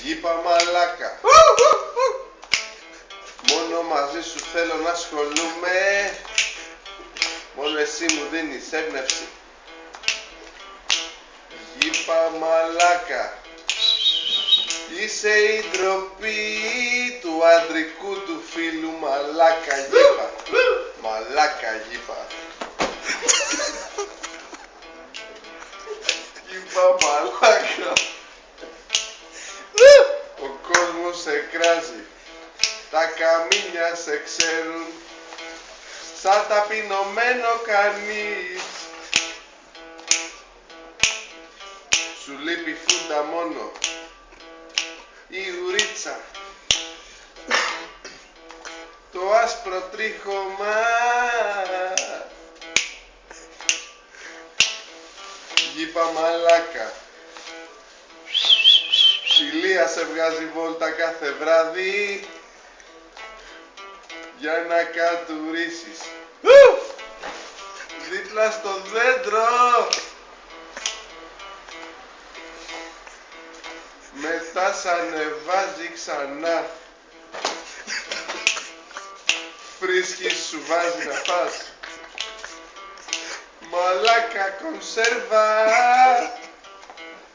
Είπα μαλάκα. Μόνο μαζί σου θέλω να ασχολούμαι. Μόνο εσύ μου δίνεις έμπνευση. Είπα μαλάκα. Είσαι η ντροπή του ανδρικού του φίλου. Μαλάκα γήπα. Μαλάκα γήπα. Είπα μαλάκα. Ο κόσμος σε κράζει. Τα καμίνια σε ξέρουν. Σαν ταπεινωμένο κανείς. Σου λείπει φούντα μόνο η ουρίτσα. Το άσπρο τρίχωμα. Γήπα μαλάκα. Η Λία σε βγάζει βόλτα κάθε βράδυ για να κατουρίσεις δίπλα στο δέντρο. Μετά σ' ανεβάζει ξανά. Φρίσκι σου βάζει να φας. Μαλάκα κονσέρβα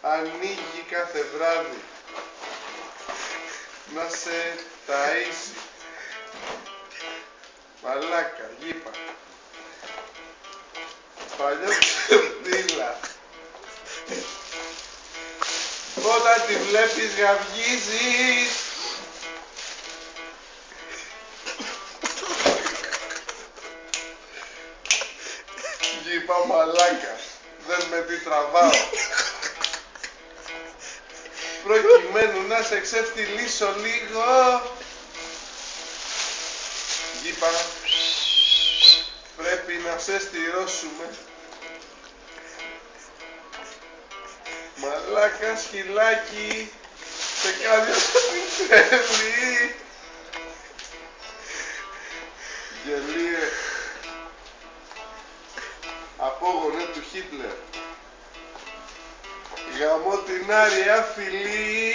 ανοίγει κάθε βράδυ να σε ταΐσει. Μαλάκα γήπα. Παλιό ξεφτύλα. Όταν τη βλέπεις γαυγίζεις. Γήπα μαλάκα. Δεν με τι τραβάω. Προκειμένου να σε ξεφτυλίσω λίγο. Γήπα. Πρέπει να σε στηρώσουμε. Μαλάκα σκυλάκι. Σε κάνει ό,τι θέλει. Γελίε. Απόγονε του Χίτλερ. Γαμώ την άρια φιλή.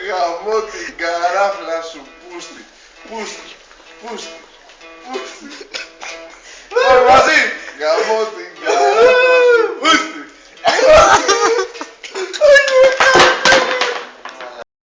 Γαμώ την καράφλα σου πούστη. Πούστη. Πούστη. Πούστη. Όλοι μαζί. Γαμώ την καράφλα σου πούστη.